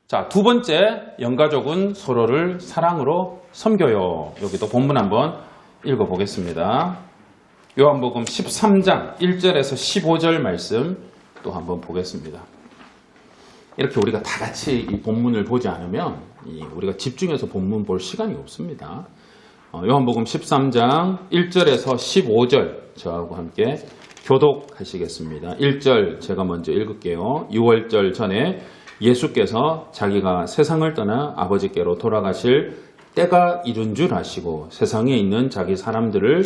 자, 두 번째, 영가족은 서로를 사랑으로 섬겨요. 여기도 본문 한번 읽어보겠습니다. 요한복음 13장 1절에서 15절 말씀 또 한번 보겠습니다. 이렇게 우리가 다 같이 이 본문을 보지 않으면 우리가 집중해서 본문 볼 시간이 없습니다. 요한복음 13장 1절에서 15절 저하고 함께 교독하시겠습니다. 1절 제가 먼저 읽을게요. 6월절 전에 예수께서 자기가 세상을 떠나 아버지께로 돌아가실 때가 이른 줄 아시고 세상에 있는 자기 사람들을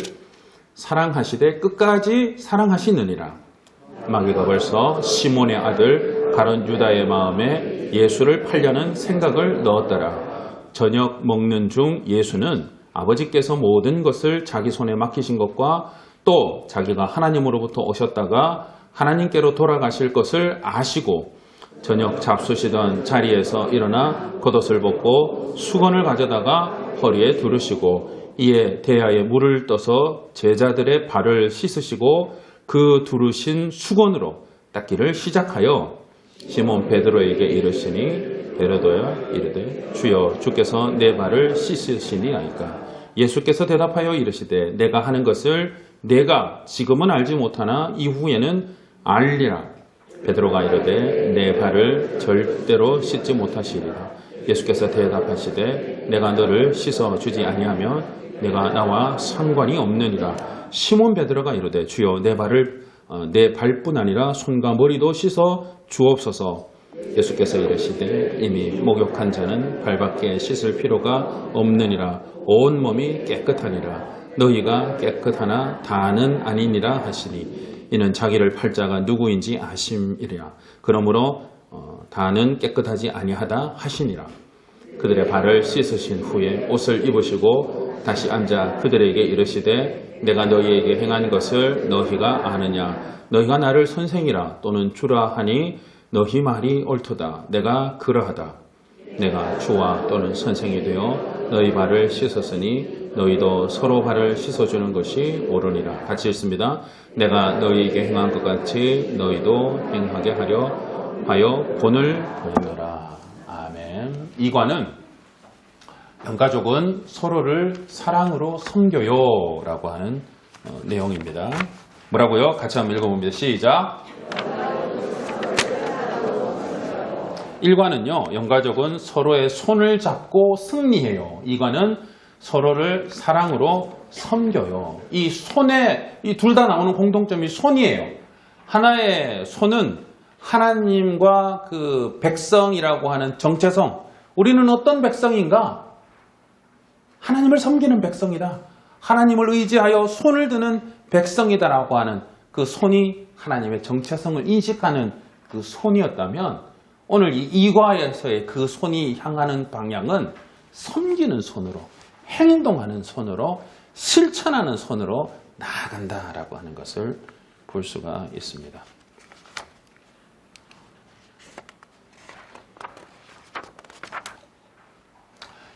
사랑하시되 끝까지 사랑하시느니라. 마귀가 벌써 시몬의 아들 가룟 유다의 마음에 예수를 팔려는 생각을 넣었더라. 저녁 먹는 중 예수는 아버지께서 모든 것을 자기 손에 맡기신 것과 또 자기가 하나님으로부터 오셨다가 하나님께로 돌아가실 것을 아시고 저녁 잡수시던 자리에서 일어나 겉옷을 벗고 수건을 가져다가 허리에 두르시고 이에 대야에 물을 떠서 제자들의 발을 씻으시고 그 두르신 수건으로 닦기를 시작하여 시몬 베드로에게 이르시니 베드로야 이르되 주여 주께서 내 발을 씻으시니이까. 예수께서 대답하여 이르시되 내가 하는 것을 내가 지금은 알지 못하나 이후에는 알리라. 베드로가 이르되 내 발을 절대로 씻지 못하시리라. 예수께서 대답하시되 내가 너를 씻어 주지 아니하면 내가 나와 상관이 없느니라. 시몬 베드로가 이르되 주여 내 발을 내 발뿐 아니라 손과 머리도 씻어 주옵소서. 예수께서 이르시되 이미 목욕한 자는 발밖에 씻을 필요가 없느니라. 온 몸이 깨끗하니라. 너희가 깨끗하나 다는 아니니라 하시니 이는 자기를 팔 자가 누구인지 아심이라. 그러므로 다는 깨끗하지 아니하다 하시니라. 그들의 발을 씻으신 후에 옷을 입으시고 다시 앉아 그들에게 이르시되 내가 너희에게 행한 것을 너희가 아느냐. 너희가 나를 선생이라 또는 주라 하니 너희 말이 옳도다. 내가 그러하다. 내가 주와 또는 선생이 되어 너희 발을 씻었으니 너희도 서로 발을 씻어주는 것이 옳으니라. 같이 읽습니다. 내가 너희에게 행한 것 같이 너희도 행하게 하여 본을 보이노라. 아멘. 이과는 영가족은 서로를 사랑으로 섬겨요 라고 하는 내용입니다. 뭐라고요? 같이 한번 읽어봅니다. 시작. 1과는요, 영가족은 서로의 손을 잡고 승리해요. 2과는 서로를 사랑으로 섬겨요. 이 손에, 이 둘 다 나오는 공통점이 손이에요. 하나의 손은 하나님과 그 백성이라고 하는 정체성. 우리는 어떤 백성인가? 하나님을 섬기는 백성이다. 하나님을 의지하여 손을 드는 백성이다라고 하는 그 손이 하나님의 정체성을 인식하는 그 손이었다면 오늘 이 이과에서의 그 손이 향하는 방향은 섬기는 손으로, 행동하는 손으로, 실천하는 손으로 나아간다라고 하는 것을 볼 수가 있습니다.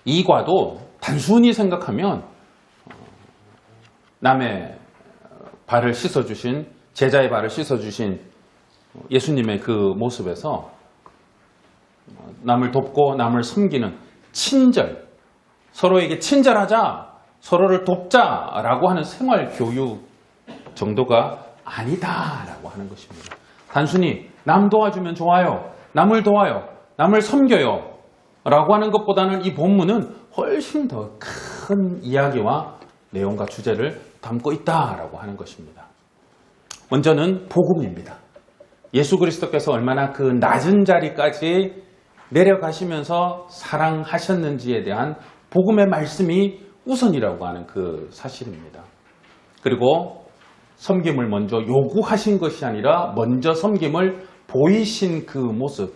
이과도 단순히 생각하면 남의 발을 씻어주신, 제자의 발을 씻어주신 예수님의 그 모습에서 남을 돕고 남을 섬기는 친절, 서로에게 친절하자, 서로를 돕자라고 하는 생활 교육 정도가 아니다라고 하는 것입니다. 단순히 남 도와주면 좋아요, 남을 도와요, 남을 섬겨요 라고 하는 것보다는 이 본문은 훨씬 더 큰 이야기와 내용과 주제를 담고 있다라고 하는 것입니다. 먼저는 복음입니다. 예수 그리스도께서 얼마나 그 낮은 자리까지 내려가시면서 사랑하셨는지에 대한 복음의 말씀이 우선이라고 하는 그 사실입니다. 그리고 섬김을 먼저 요구하신 것이 아니라 먼저 섬김을 보이신 그 모습이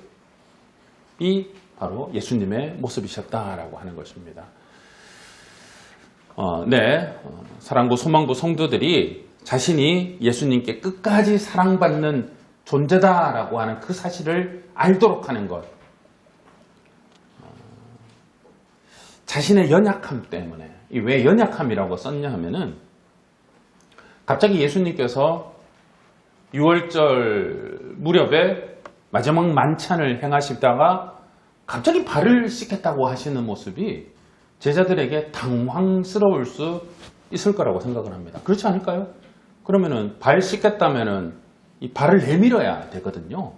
바로 예수님의 모습이셨다라고 하는 것입니다. 사랑부 소망부 성도들이 자신이 예수님께 끝까지 사랑받는 존재다라고 하는 그 사실을 알도록 하는 것. 자신의 연약함 때문에, 왜 연약함이라고 썼냐 하면은 갑자기 예수님께서 6월절 무렵에 마지막 만찬을 행하시다가 갑자기 발을 씻겠다고 하시는 모습이 제자들에게 당황스러울 수 있을 거라고 생각을 합니다. 그렇지 않을까요? 그러면은 발 씻겠다면은 이 발을 내밀어야 되거든요.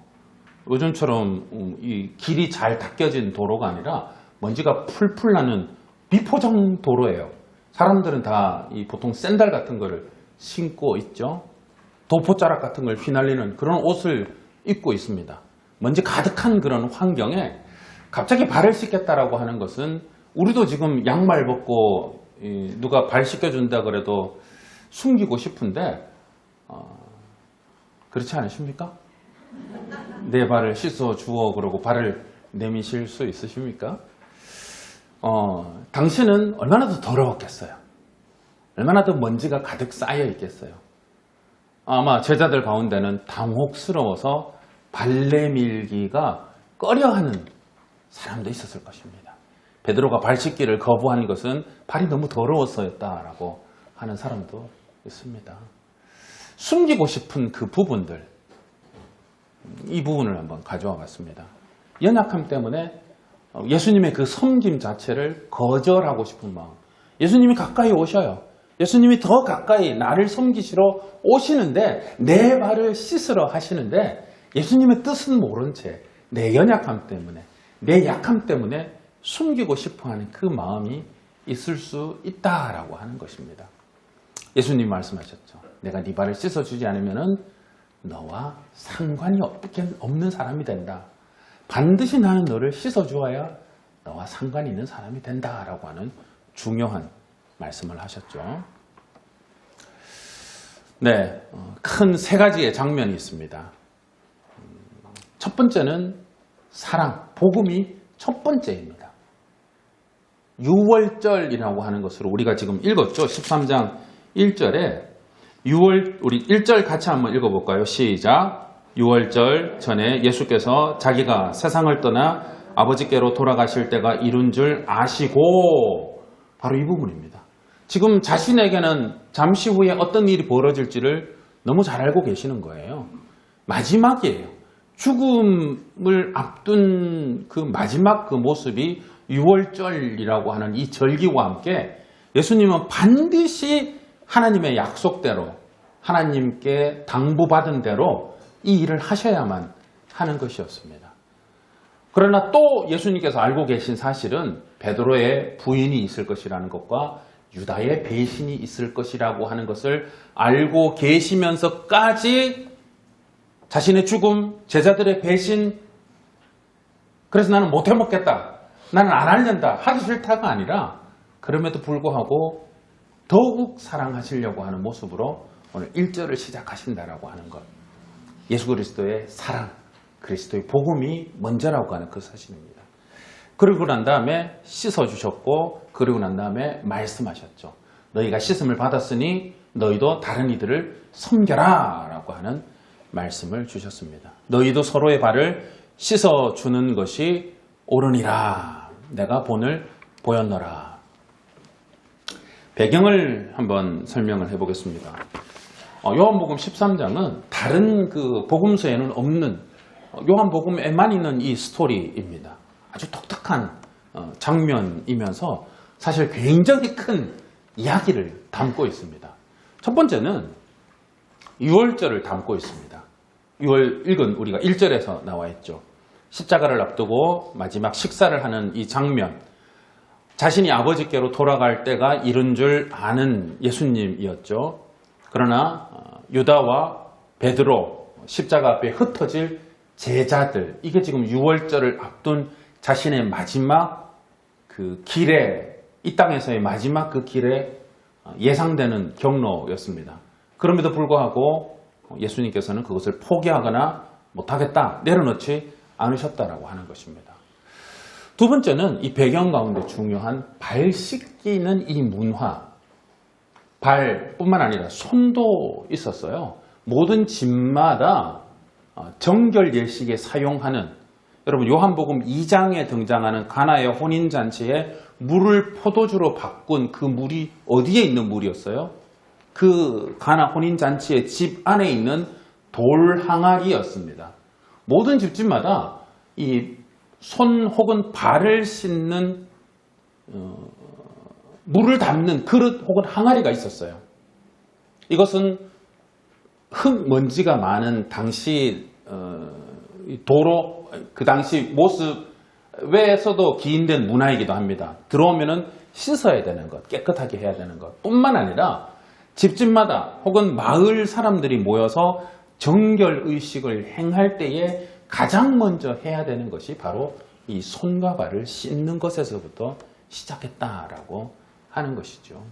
요즘처럼 이 길이 잘 닦여진 도로가 아니라 먼지가 풀풀 나는 비포장 도로예요. 사람들은 다 이 보통 샌들 같은 거를 신고 있죠. 도포자락 같은 걸 휘날리는 그런 옷을 입고 있습니다. 먼지 가득한 그런 환경에 갑자기 발을 씻겠다라고 하는 것은 우리도 지금 양말 벗고 누가 발 씻겨준다 그래도 숨기고 싶은데 그렇지 않으십니까? 내 발을 씻어 주어 그러고 발을 내미실 수 있으십니까? 당신은 얼마나 더 더러웠겠어요? 얼마나 더 먼지가 가득 쌓여 있겠어요? 아마 제자들 가운데는 당혹스러워서 발 내밀기가 꺼려하는 사람도 있었을 것입니다. 베드로가 발 씻기를 거부한 것은 발이 너무 더러워서였다라고 하는 사람도 있습니다. 숨기고 싶은 그 부분들, 이 부분을 한번 가져와 봤습니다. 연약함 때문에 예수님의 그 섬김 자체를 거절하고 싶은 마음. 예수님이 가까이 오셔요. 예수님이 더 가까이 나를 섬기시러 오시는데 내 발을 씻으러 하시는데 예수님의 뜻은 모른 채 내 연약함 때문에 내 약함 때문에 숨기고 싶어하는 그 마음이 있을 수 있다라고 하는 것입니다. 예수님 말씀하셨죠. 내가 네 발을 씻어주지 않으면 너와 상관이 없는 사람이 된다. 반드시 나는 너를 씻어주어야 너와 상관이 있는 사람이 된다라고 하는 중요한 말씀을 하셨죠. 네, 큰 세 가지의 장면이 있습니다. 첫 번째는 사랑, 복음이 첫 번째입니다. 유월절이라고 하는 것으로 우리가 지금 읽었죠. 13장 1절에 우리 1절 같이 한번 읽어볼까요? 시작. 유월절 전에 예수께서 자기가 세상을 떠나 아버지께로 돌아가실 때가 이룬 줄 아시고, 바로 이 부분입니다. 지금 자신에게는 잠시 후에 어떤 일이 벌어질지를 너무 잘 알고 계시는 거예요. 마지막이에요. 죽음을 앞둔 그 마지막 그 모습이 유월절이라고 하는 이 절기와 함께 예수님은 반드시 하나님의 약속대로, 하나님께 당부받은 대로 이 일을 하셔야만 하는 것이었습니다. 그러나 또 예수님께서 알고 계신 사실은 베드로의 부인이 있을 것이라는 것과 유다의 배신이 있을 것이라고 하는 것을 알고 계시면서까지 자신의 죽음, 제자들의 배신, 그래서 나는 못 해먹겠다, 나는 안 하려다, 하기 싫다가 아니라 그럼에도 불구하고 더욱 사랑하시려고 하는 모습으로 오늘 1절을 시작하신다라고 하는 것. 예수 그리스도의 사랑, 그리스도의 복음이 먼저라고 하는 그 사실입니다. 그리고 난 다음에 씻어주셨고, 그리고 난 다음에 말씀하셨죠. 너희가 씻음을 받았으니 너희도 다른 이들을 섬겨라 라고 하는 말씀을 주셨습니다. 너희도 서로의 발을 씻어주는 것이 옳으니라. 내가 본을 보였노라. 배경을 한번 설명을 해보겠습니다. 요한복음 13장은 다른 그 복음서에는 없는, 요한복음에만 있는 이 스토리입니다. 아주 독특한 장면이면서 사실 굉장히 큰 이야기를 담고 있습니다. 첫 번째는 유월절을 담고 있습니다. 유월일은 우리가 1절에서 나와 있죠. 십자가를 앞두고 마지막 식사를 하는 이 장면, 자신이 아버지께로 돌아갈 때가 이른 줄 아는 예수님이었죠. 그러나 유다와 베드로, 십자가 앞에 흩어질 제자들, 이게 지금 유월절을 앞둔 자신의 마지막 그 길에, 이 땅에서의 마지막 그 길에 예상되는 경로였습니다. 그럼에도 불구하고 예수님께서는 그것을 포기하거나 못하겠다, 내려놓지 않으셨다라고 하는 것입니다. 두 번째는 이 배경 가운데 중요한 발 씻기는 이 문화, 발뿐만 아니라 손도 있었어요. 모든 집마다 정결 예식에 사용하는, 여러분 요한복음 2장에 등장하는 가나의 혼인잔치에 물을 포도주로 바꾼 그 물이 어디에 있는 물이었어요? 그 가나 혼인잔치의 집 안에 있는 돌 항아리였습니다. 모든 집집마다 이 손 혹은 발을 씻는 물을 담는 그릇 혹은 항아리가 있었어요. 이것은 흙먼지가 많은 당시 도로, 그 당시 모습에서도 기인된 문화이기도 합니다. 들어오면은 씻어야 되는 것, 깨끗하게 해야 되는 것 뿐만 아니라 집집마다 혹은 마을 사람들이 모여서 정결의식을 행할 때에 가장 먼저 해야 되는 것이 바로 이 손과 발을 씻는 것에서부터 시작했다라고 하는 것이죠.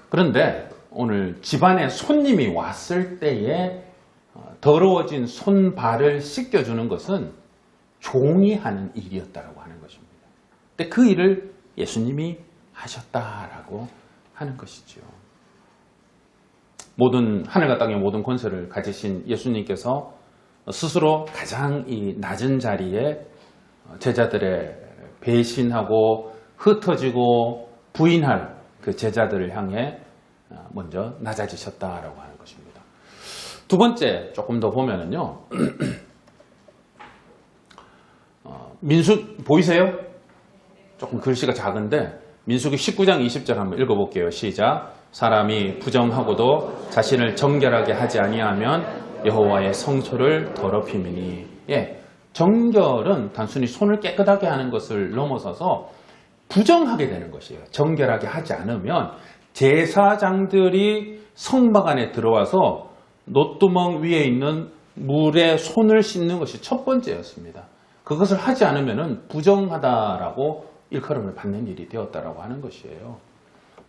그런데 오늘 집안에 손님이 왔을 때에 더러워진 손, 발을 씻겨주는 것은 종이 하는 일이었다라고 하는 것입니다. 근데 그 일을 예수님이 하셨다라고 하는 것이죠. 하늘과 땅의 모든 권세를 가지신 예수님께서 스스로 가장 이 낮은 자리에 제자들의 배신하고 흩어지고 부인할 그 제자들을 향해 먼저 낮아지셨다라고 하는 것입니다. 두 번째 조금 더 보면은요. 민수 보이세요? 조금 글씨가 작은데 민수기 19장 20절 한번 읽어볼게요. 시작. 사람이 부정하고도 자신을 정결하게 하지 아니하면 여호와의 성소를 더럽히미니. 예, 정결은 단순히 손을 깨끗하게 하는 것을 넘어서서 부정하게 되는 것이에요. 정결하게 하지 않으면 제사장들이 성막 안에 들어와서 노뚜껑 위에 있는 물에 손을 씻는 것이 첫 번째였습니다. 그것을 하지 않으면 부정하다라고 일컬음을 받는 일이 되었다라고 하는 것이에요.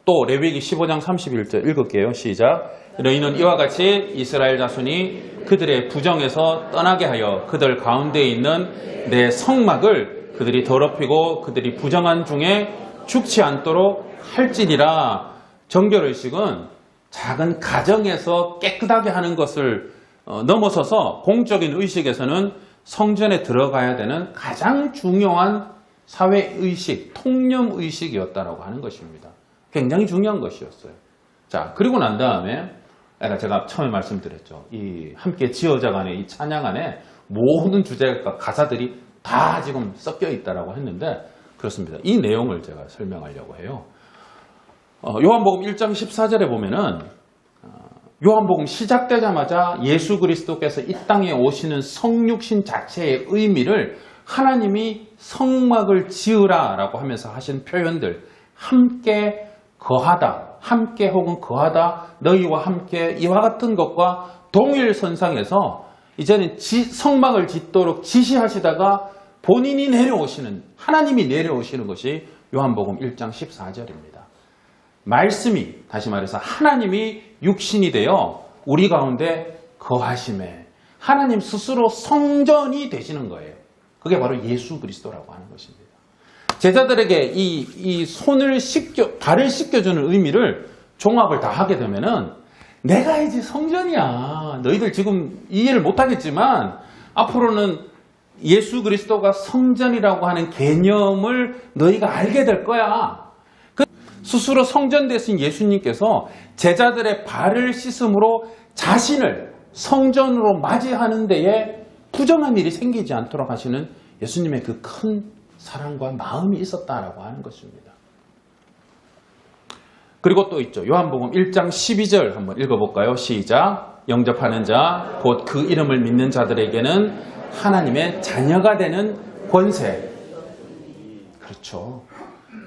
또 레위기 15장 31절 읽을게요. 시작. 너희는 이와 같이 이스라엘 자손이 그들의 부정에서 떠나게 하여 그들 가운데 있는 내 성막을 그들이 더럽히고 그들이 부정한 중에 죽지 않도록 할지니라. 정결의식은 작은 가정에서 깨끗하게 하는 것을 넘어서서 공적인 의식에서는 성전에 들어가야 되는 가장 중요한 사회의식, 통념의식이었다라고 하는 것입니다. 굉장히 중요한 것이었어요. 자, 그리고 난 다음에 제가 처음에 말씀드렸죠. 이 함께 지어져가는 이 찬양 안에 모든 주제가 가사들이 다 지금 섞여 있다라고 했는데 그렇습니다. 이 내용을 제가 설명하려고 해요. 요한복음 1장 14절에 보면은 요한복음 시작되자마자 예수 그리스도께서 이 땅에 오시는 성육신 자체의 의미를 하나님이 성막을 지으라 라고 하면서 하신 표현들, 함께 거하다, 함께 혹은 거하다, 너희와 함께 이와 같은 것과 동일선상에서 이제는 성막을 짓도록 지시하시다가 본인이 내려오시는, 하나님이 내려오시는 것이 요한복음 1장 14절입니다. 말씀이, 다시 말해서 하나님이 육신이 되어 우리 가운데 거하심에 하나님 스스로 성전이 되시는 거예요. 그게 바로 예수 그리스도라고 하는 것입니다. 제자들에게 이 손을 발을 씻겨주는 의미를 종합을 다 하게 되면은 내가 이제 성전이야. 너희들 지금 이해를 못하겠지만 앞으로는 예수 그리스도가 성전이라고 하는 개념을 너희가 알게 될 거야. 스스로 성전 되신 예수님께서 제자들의 발을 씻음으로 자신을 성전으로 맞이하는 데에 부정한 일이 생기지 않도록 하시는 예수님의 그 큰 사랑과 마음이 있었다라고 하는 것입니다. 그리고 또 있죠. 요한복음 1장 12절 한번 읽어볼까요? 시작. 영접하는 자, 곧 그 이름을 믿는 자들에게는 하나님의 자녀가 되는 권세. 그렇죠.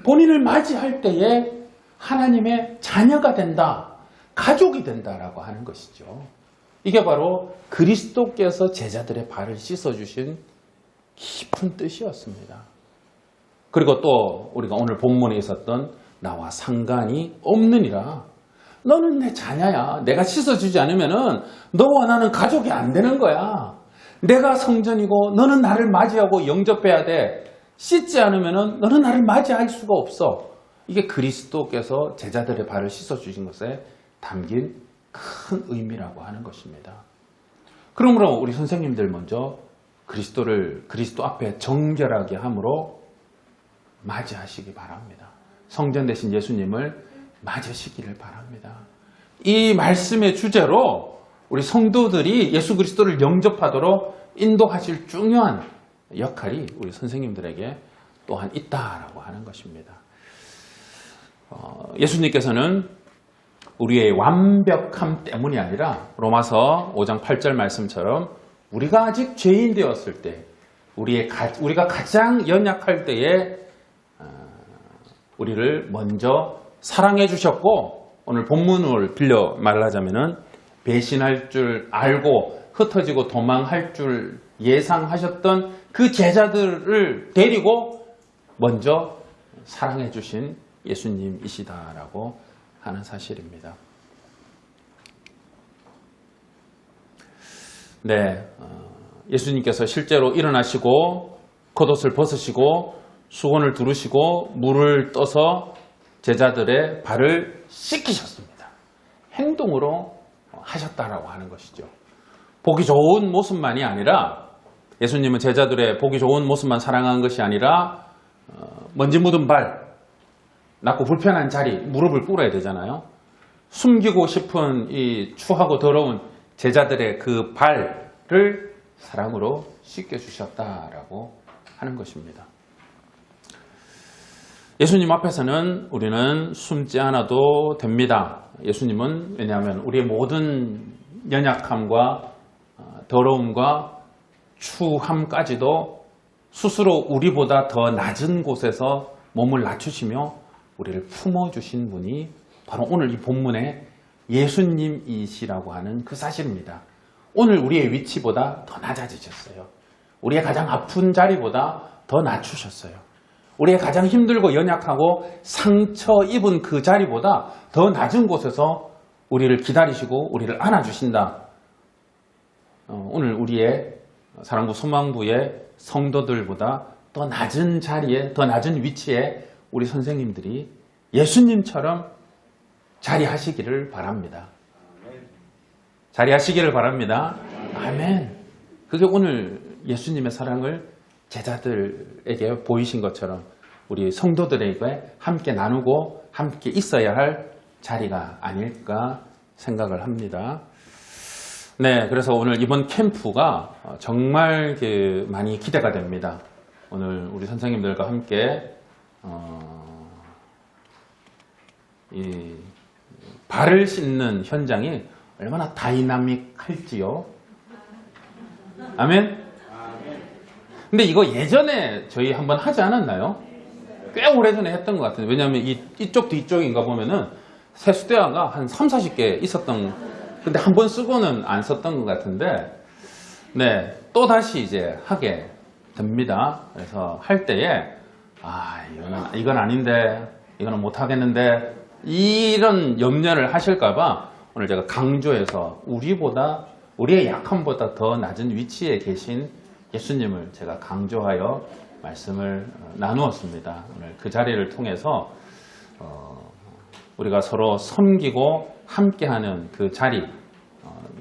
본인을 맞이할 때에 하나님의 자녀가 된다, 가족이 된다라고 하는 것이죠. 이게 바로 그리스도께서 제자들의 발을 씻어주신 깊은 뜻이었습니다. 그리고 또 우리가 오늘 본문에 있었던 나와 상관이 없느니라. 너는 내 자녀야. 내가 씻어주지 않으면 너와 나는 가족이 안 되는 거야. 내가 성전이고 너는 나를 맞이하고 영접해야 돼. 씻지 않으면 너는 나를 맞이할 수가 없어. 이게 그리스도께서 제자들의 발을 씻어주신 것에 담긴 큰 의미라고 하는 것입니다. 그러므로 우리 선생님들 먼저 그리스도 앞에 정결하게 함으로 맞이하시기 바랍니다. 성전 되신 예수님을 맞으시기를 바랍니다. 이 말씀의 주제로 우리 성도들이 예수 그리스도를 영접하도록 인도하실 중요한 역할이 우리 선생님들에게 또한 있다라고 하는 것입니다. 예수님께서는 우리의 완벽함 때문이 아니라 로마서 5장 8절 말씀처럼 우리가 아직 죄인 되었을 때 우리가 가장 연약할 때에 우리를 먼저 사랑해 주셨고, 오늘 본문을 빌려 말하자면은 배신할 줄 알고 흩어지고 도망할 줄 예상하셨던 그 제자들을 데리고 먼저 사랑해 주신 예수님이시다라고 하는 사실입니다. 네, 예수님께서 실제로 일어나시고 겉옷을 벗으시고 수건을 두르시고 물을 떠서 제자들의 발을 씻기셨습니다. 행동으로 하셨다라고 하는 것이죠. 보기 좋은 모습만이 아니라, 예수님은 제자들의 보기 좋은 모습만 사랑한 것이 아니라 먼지 묻은 발, 낮고 불편한 자리, 무릎을 꿇어야 되잖아요. 숨기고 싶은 이 추하고 더러운 제자들의 그 발을 사랑으로 씻겨주셨다라고 하는 것입니다. 예수님 앞에서는 우리는 숨지 않아도 됩니다. 예수님은, 왜냐하면 우리의 모든 연약함과 더러움과 추함까지도 스스로 우리보다 더 낮은 곳에서 몸을 낮추시며 우리를 품어주신 분이 바로 오늘 이 본문의 예수님이시라고 하는 그 사실입니다. 오늘 우리의 위치보다 더 낮아지셨어요. 우리의 가장 아픈 자리보다 더 낮추셨어요. 우리의 가장 힘들고 연약하고 상처 입은 그 자리보다 더 낮은 곳에서 우리를 기다리시고 우리를 안아주신다. 오늘 우리의 사랑부 소망부의 성도들보다 더 낮은 자리에, 더 낮은 위치에 우리 선생님들이 예수님처럼 자리하시기를 바랍니다. 자리하시기를 바랍니다. 아멘. 그게 오늘 예수님의 사랑을 제자들에게 보이신 것처럼 우리 성도들에게 함께 나누고 함께 있어야 할 자리가 아닐까 생각을 합니다. 네, 그래서 오늘 이번 캠프가 정말 많이 기대가 됩니다. 오늘 우리 선생님들과 함께 이 발을 씻는 현장이 얼마나 다이나믹할지요. 아멘. 근데 이거 예전에 저희 한번 하지 않았나요? 꽤 오래전에 했던 것 같은데, 왜냐하면 이쪽 뒤쪽인가 보면은 세수대야가 한 3, 40개 있었던, 근데 한 번 쓰고는 안 썼던 것 같은데, 네, 또 다시 이제 하게 됩니다. 그래서 할 때에 이건 아닌데, 이거는 못 하겠는데, 이런 염려를 하실까봐 오늘 제가 강조해서 우리의 약함보다 더 낮은 위치에 계신 예수님을 제가 강조하여 말씀을 나누었습니다. 오늘 그 자리를 통해서 우리가 서로 섬기고 함께하는 그 자리,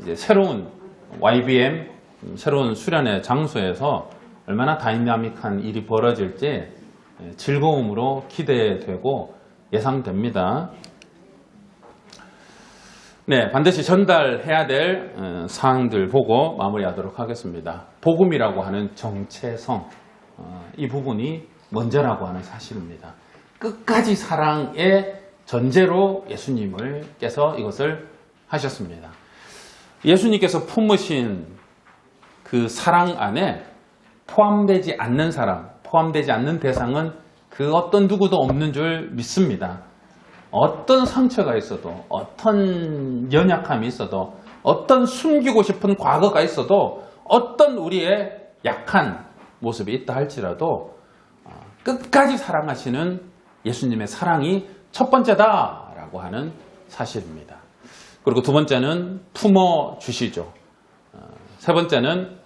이제 새로운 YBM, 새로운 수련의 장소에서 얼마나 다이나믹한 일이 벌어질지 즐거움으로 기대되고 예상됩니다. 네, 반드시 전달해야 될 사항들 보고 마무리하도록 하겠습니다. 복음이라고 하는 정체성, 이 부분이 먼저라고 하는 사실입니다. 끝까지 사랑의 전제로 예수님께서 이것을 하셨습니다. 예수님께서 품으신 그 사랑 안에 포함되지 않는 사람, 포함되지 않는 대상은 그 어떤 누구도 없는 줄 믿습니다. 어떤 상처가 있어도, 어떤 연약함이 있어도, 어떤 숨기고 싶은 과거가 있어도, 어떤 우리의 약한 모습이 있다 할지라도 끝까지 사랑하시는 예수님의 사랑이 첫 번째다라고 하는 사실입니다. 그리고 두 번째는 품어주시죠. 세 번째는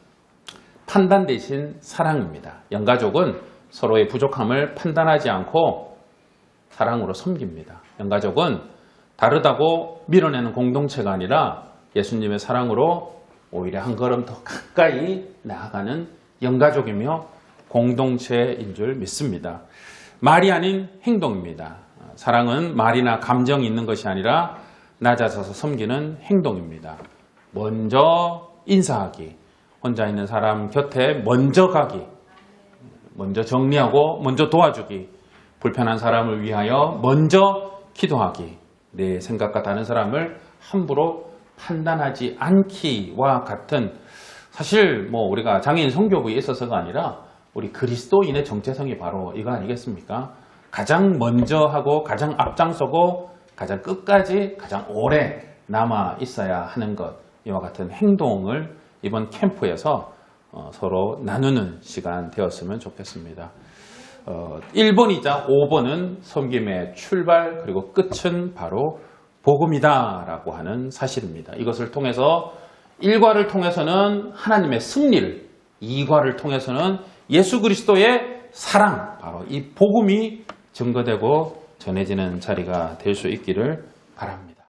판단 대신 사랑입니다. 영가족은 서로의 부족함을 판단하지 않고 사랑으로 섬깁니다. 영가족은 다르다고 밀어내는 공동체가 아니라 예수님의 사랑으로 오히려 한 걸음 더 가까이 나아가는 영가족이며 공동체인 줄 믿습니다. 말이 아닌 행동입니다. 사랑은 말이나 감정이 있는 것이 아니라 낮아져서 섬기는 행동입니다. 먼저 인사하기, 혼자 있는 사람 곁에 먼저 가기, 먼저 정리하고 먼저 도와주기, 불편한 사람을 위하여 먼저 기도하기, 내 생각과 다른 사람을 함부로 판단하지 않기와 같은, 사실 뭐 우리가 장애인 선교부에 있어서가 아니라 우리 그리스도인의 정체성이 바로 이거 아니겠습니까? 가장 먼저 하고 가장 앞장서고 가장 끝까지 가장 오래 남아 있어야 하는 것, 이와 같은 행동을 이번 캠프에서 서로 나누는 시간 되었으면 좋겠습니다. 1번이자 5번은 섬김의 출발 그리고 끝은 바로 복음이다 라고 하는 사실입니다. 이것을 통해서 1과를 통해서는 하나님의 승리를, 2과를 통해서는 예수 그리스도의 사랑, 바로 이 복음이 증거되고 전해지는 자리가 될 수 있기를 바랍니다.